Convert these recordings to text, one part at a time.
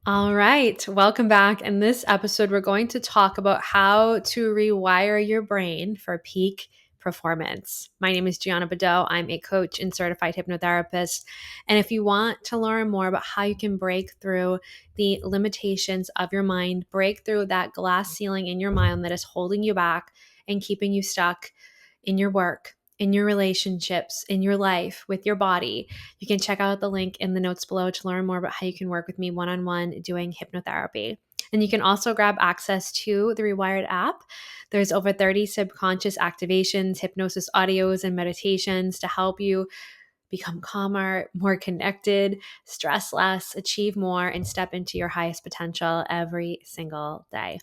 All right, welcome back. In this episode, we're going to talk about how to rewire your brain for peak performance. My name is Gianna Badot. I'm a coach and certified hypnotherapist. And if you want to learn more about how you can break through the limitations of your mind, break through that glass ceiling in your mind that is holding you back and keeping you stuck in your work, in your relationships, in your life, with your body, you can check out the link in the notes below to learn more about how you can work with me one-on-one doing hypnotherapy. And you can also grab access to the Rewired app. There's over 30 subconscious activations, hypnosis audios, and meditations to help you become calmer, more connected, stress less, achieve more, and step into your highest potential every single day.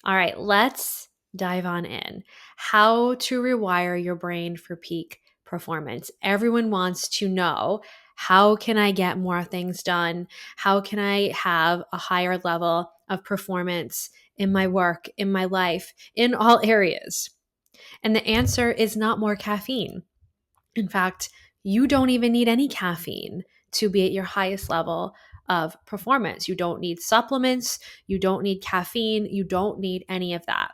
All right, let's dive on in. How to rewire your brain for peak performance. Everyone wants to know, how can I get more things done? How can I have a higher level of performance in my work, in my life, in all areas? And the answer is not more caffeine. In fact, you don't even need any caffeine to be at your highest level of performance. You don't need supplements. You don't need caffeine. You don't need any of that.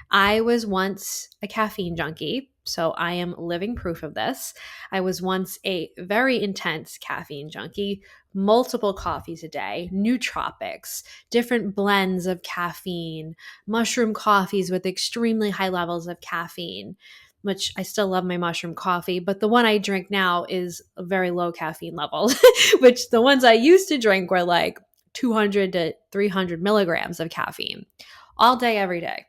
I was once a caffeine junkie, so I am living proof of this. I was once a very intense caffeine junkie, multiple coffees a day, nootropics, different blends of caffeine, mushroom coffees with extremely high levels of caffeine, which I still love my mushroom coffee, but the one I drink now is a very low caffeine level, which the ones I used to drink were like 200 to 300 milligrams of caffeine all day, every day,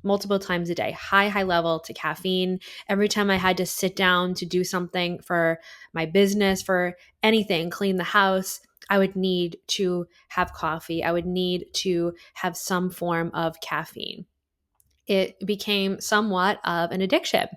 multiple times a day, high level to caffeine. Every time I had to sit down to do something for my business, for anything, clean the house, I would need to have coffee. I would need to have some form of caffeine. It became somewhat of an addiction.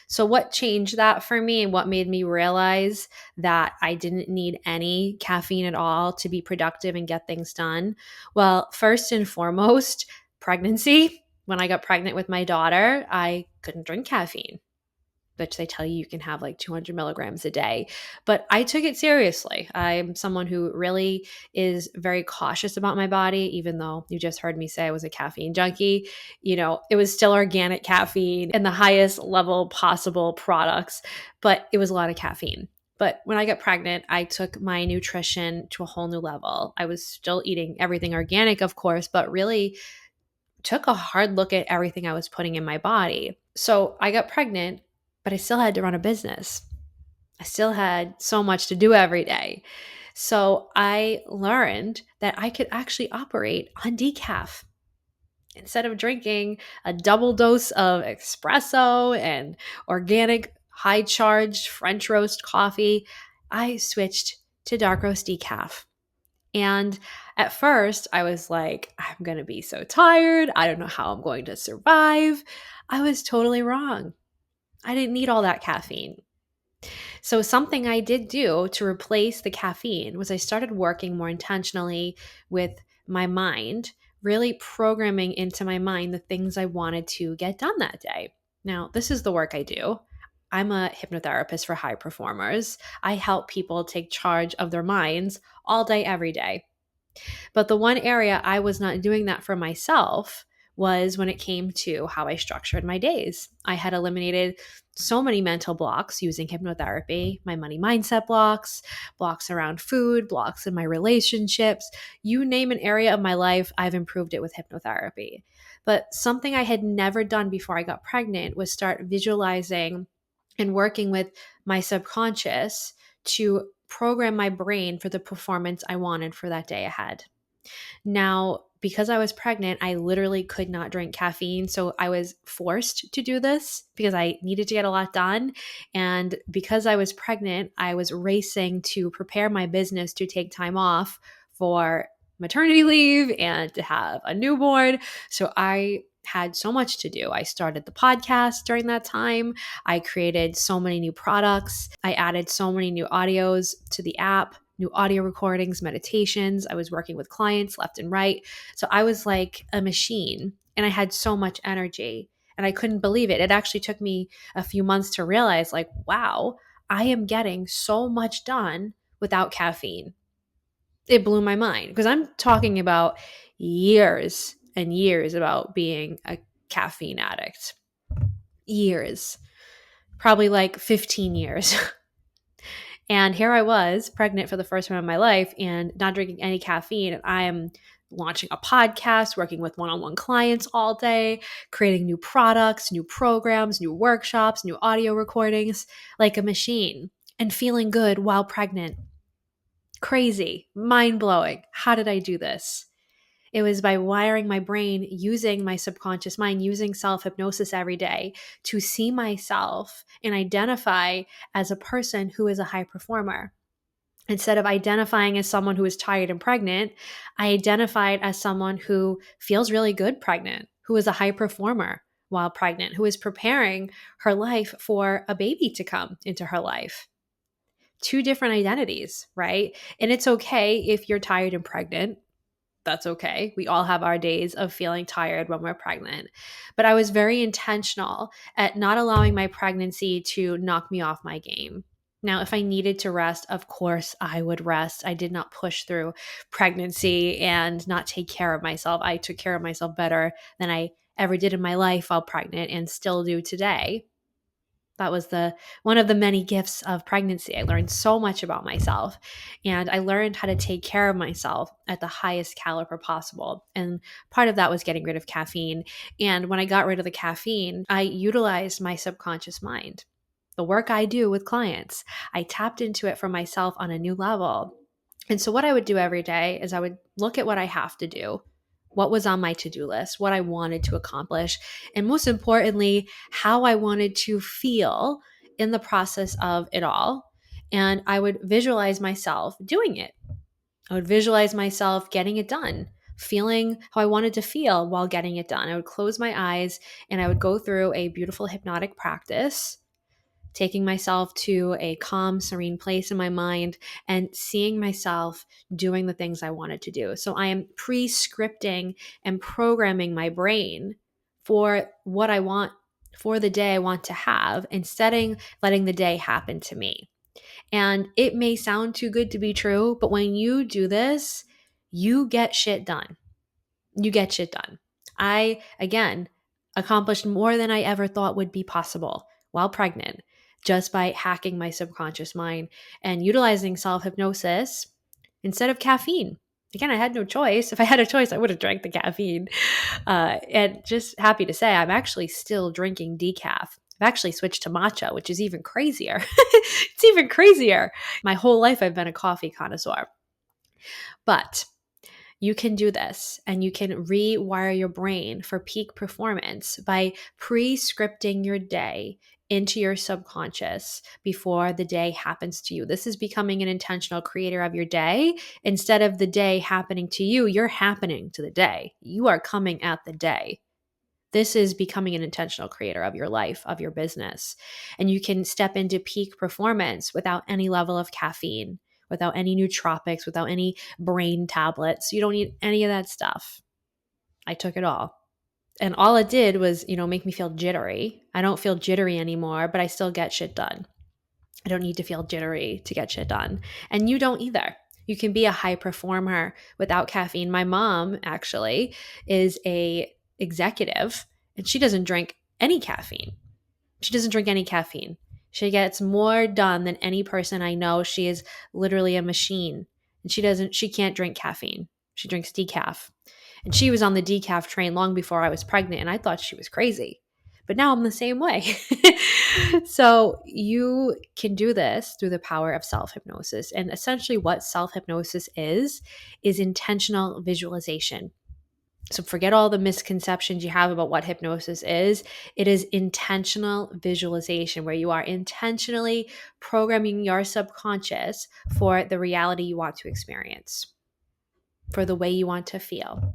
So, what changed that for me and what made me realize that I didn't need any caffeine at all to be productive and get things done? Well, first and foremost, pregnancy. When I got pregnant with my daughter, I couldn't drink caffeine, which they tell you can have like 200 milligrams a day. But I took it seriously. I'm someone who really is very cautious about my body, even though you just heard me say I was a caffeine junkie. It was still organic caffeine and the highest level possible products, but it was a lot of caffeine. But when I got pregnant, I took my nutrition to a whole new level. I was still eating everything organic, of course, but really took a hard look at everything I was putting in my body. So I got pregnant, but I still had to run a business. I still had so much to do every day. So I learned that I could actually operate on decaf. Instead of drinking a double dose of espresso and organic high charged French roast coffee, I switched to dark roast decaf. And at first, I was like, I'm going to be so tired. I don't know how I'm going to survive. I was totally wrong. I didn't need all that caffeine. So, something I did do to replace the caffeine was I started working more intentionally with my mind, really programming into my mind the things I wanted to get done that day. Now, this is the work I do. I'm a hypnotherapist for high performers. I help people take charge of their minds all day, every day. But the one area I was not doing that for myself was when it came to how I structured my days. I had eliminated so many mental blocks using hypnotherapy, my money mindset blocks, blocks around food, blocks in my relationships. You name an area of my life, I've improved it with hypnotherapy. But something I had never done before I got pregnant was start visualizing and working with my subconscious to program my brain for the performance I wanted for that day ahead. Now, because I was pregnant, I literally could not drink caffeine. So I was forced to do this because I needed to get a lot done. And because I was pregnant, I was racing to prepare my business to take time off for maternity leave and to have a newborn. So I had so much to do. I started the podcast during that time. I created so many new products. I added so many new audios to the app, new audio recordings, meditations. I was working with clients left and right. So I was like a machine and I had so much energy and I couldn't believe it. It actually took me a few months to realize, like, wow, I am getting so much done without caffeine. It blew my mind because I'm talking about years and years about being a caffeine addict. Years, probably like 15 years. And here I was, pregnant for the first time in my life and not drinking any caffeine. And I am launching a podcast, working with one-on-one clients all day, creating new products, new programs, new workshops, new audio recordings, like a machine, and feeling good while pregnant. Crazy, mind-blowing. How did I do this? It was by wiring my brain, using my subconscious mind, using self-hypnosis every day to see myself and identify as a person who is a high performer. Instead of identifying as someone who is tired and pregnant, I identified as someone who feels really good pregnant, who is a high performer while pregnant, who is preparing her life for a baby to come into her life. Two different identities, right? And it's okay if you're tired and pregnant. That's okay. We all have our days of feeling tired when we're pregnant. But I was very intentional at not allowing my pregnancy to knock me off my game. Now, if I needed to rest, of course I would rest. I did not push through pregnancy and not take care of myself. I took care of myself better than I ever did in my life while pregnant and still do today. That was one of the many gifts of pregnancy. I learned so much about myself, and I learned how to take care of myself at the highest caliber possible. And part of that was getting rid of caffeine. And when I got rid of the caffeine, I utilized my subconscious mind. The work I do with clients, I tapped into it for myself on a new level. And so what I would do every day is I would look at what I have to do, what was on my to-do list, what I wanted to accomplish, and most importantly, how I wanted to feel in the process of it all. And I would visualize myself doing it. I would visualize myself getting it done, feeling how I wanted to feel while getting it done. I would close my eyes and I would go through a beautiful hypnotic practice, taking myself to a calm, serene place in my mind and seeing myself doing the things I wanted to do. So I am pre-scripting and programming my brain for what I want, for the day I want to have, instead of letting the day happen to me. And it may sound too good to be true, but when you do this, you get shit done. You get shit done. I, again, accomplished more than I ever thought would be possible while pregnant just by hacking my subconscious mind and utilizing self-hypnosis instead of caffeine. Again, I had no choice. If I had a choice, I would have drank the caffeine. And just happy to say, I'm actually still drinking decaf. I've actually switched to matcha, which is even crazier. It's even crazier. My whole life, I've been a coffee connoisseur. But you can do this and you can rewire your brain for peak performance by pre-scripting your day into your subconscious before the day happens to you. This is becoming an intentional creator of your day. Instead of the day happening to you, you're happening to the day. You are coming at the day. This is becoming an intentional creator of your life, of your business. And you can step into peak performance without any level of caffeine, without any nootropics, without any brain tablets. You don't need any of that stuff. I took it all. And all it did was, make me feel jittery. I don't feel jittery anymore, but I still get shit done. I don't need to feel jittery to get shit done. And you don't either. You can be a high performer without caffeine. My mom actually is a executive and she doesn't drink any caffeine. She doesn't drink any caffeine. She gets more done than any person I know. She is literally a machine. And she can't drink caffeine. She drinks decaf. And she was on the decaf train long before I was pregnant, and I thought she was crazy. But now I'm the same way. So you can do this through the power of self-hypnosis. And essentially what self-hypnosis is intentional visualization. So forget all the misconceptions you have about what hypnosis is. It is intentional visualization where you are intentionally programming your subconscious for the reality you want to experience, for the way you want to feel,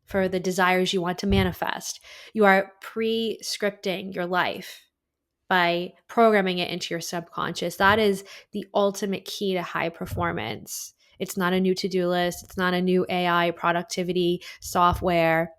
for the desires you want to manifest. You are pre-scripting your life by programming it into your subconscious. That is the ultimate key to high performance. It's not a new to-do list. It's not a new AI productivity software.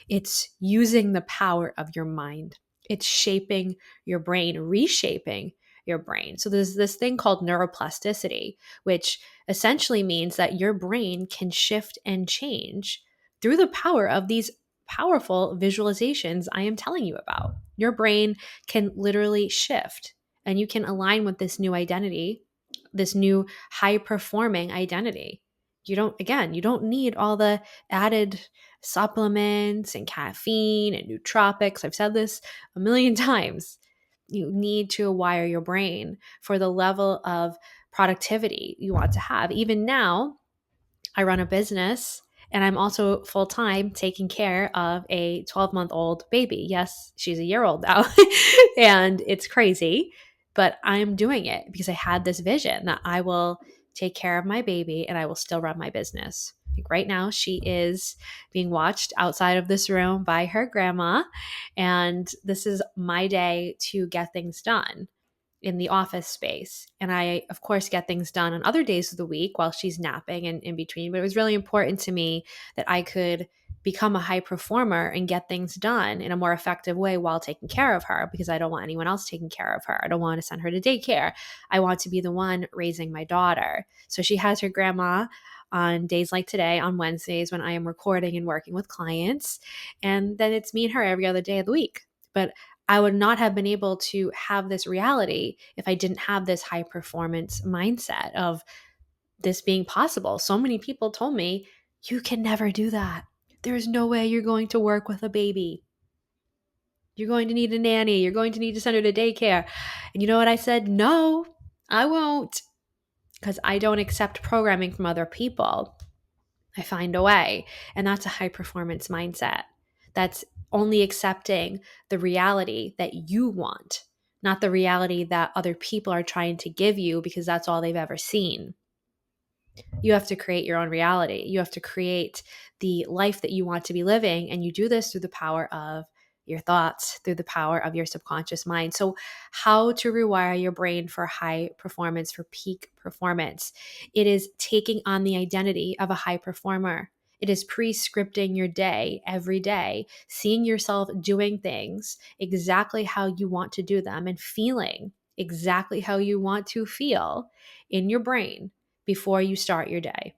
It's using the power of your mind. It's shaping your brain, reshaping your brain. So there's this thing called neuroplasticity, which essentially means that your brain can shift and change through the power of these powerful visualizations I am telling you about. Your brain can literally shift and you can align with this new identity, this new high performing identity. You don't need all the added supplements and caffeine and nootropics. I've said this a million times. You need to wire your brain for the level of productivity you want to have. Even now, I run a business and I'm also full time taking care of a 12-month-old baby. Yes, she's a year old now and it's crazy, but I'm doing it because I had this vision that I will take care of my baby and I will still run my business. Like right now, she is being watched outside of this room by her grandma, and this is my day to get things done in the office space. And I, of course, get things done on other days of the week while she's napping and in between. But it was really important to me that I could become a high performer and get things done in a more effective way while taking care of her, because I don't want anyone else taking care of her. I don't want to send her to daycare. I want to be the one raising my daughter. So she has her grandma on days like today, on Wednesdays when I am recording and working with clients. And then it's me and her every other day of the week. But I would not have been able to have this reality if I didn't have this high performance mindset of this being possible. So many people told me, you can never do that. There's no way you're going to work with a baby. You're going to need a nanny. You're going to need to send her to daycare. And you know what I said? No, I won't, because I don't accept programming from other people. I find a way. And that's a high performance mindset. That's only accepting the reality that you want, not the reality that other people are trying to give you because that's all they've ever seen. You have to create your own reality. You have to create the life that you want to be living. And you do this through the power of your thoughts, through the power of your subconscious mind. So, how to rewire your brain for high performance, for peak performance? It is taking on the identity of a high performer. It is pre-scripting your day every day, seeing yourself doing things exactly how you want to do them and feeling exactly how you want to feel in your brain before you start your day.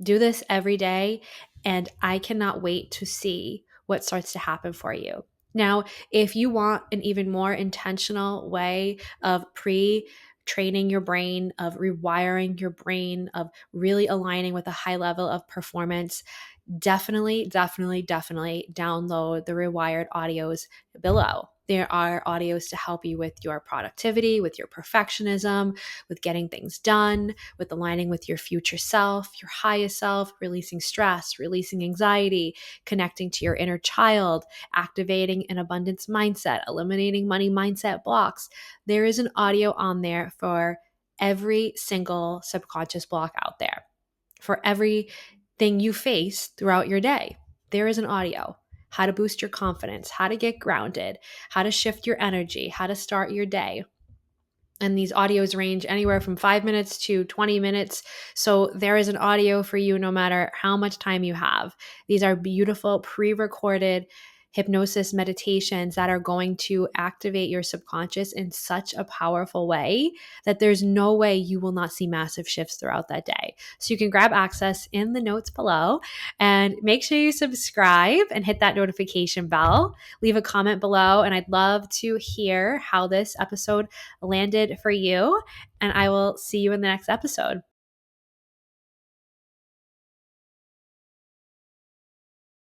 Do this every day, and I cannot wait to see what starts to happen for you. Now, if you want an even more intentional way of training your brain, of rewiring your brain, of really aligning with a high level of performance, definitely download the Rewired audios below. There are audios to help you with your productivity, with your perfectionism, with getting things done, with aligning with your future self, your highest self, releasing stress, releasing anxiety, connecting to your inner child, activating an abundance mindset, eliminating money mindset blocks. There is an audio on there for every single subconscious block out there, for every thing you face throughout your day. There is an audio. How to boost your confidence, how to get grounded, how to shift your energy, how to start your day. And these audios range anywhere from 5 minutes to 20 minutes. So there is an audio for you no matter how much time you have. These are beautiful pre-recorded hypnosis meditations that are going to activate your subconscious in such a powerful way that there's no way you will not see massive shifts throughout that day. So you can grab access in the notes below, and make sure you subscribe and hit that notification bell. Leave a comment below, and I'd love to hear how this episode landed for you. And I will see you in the next episode.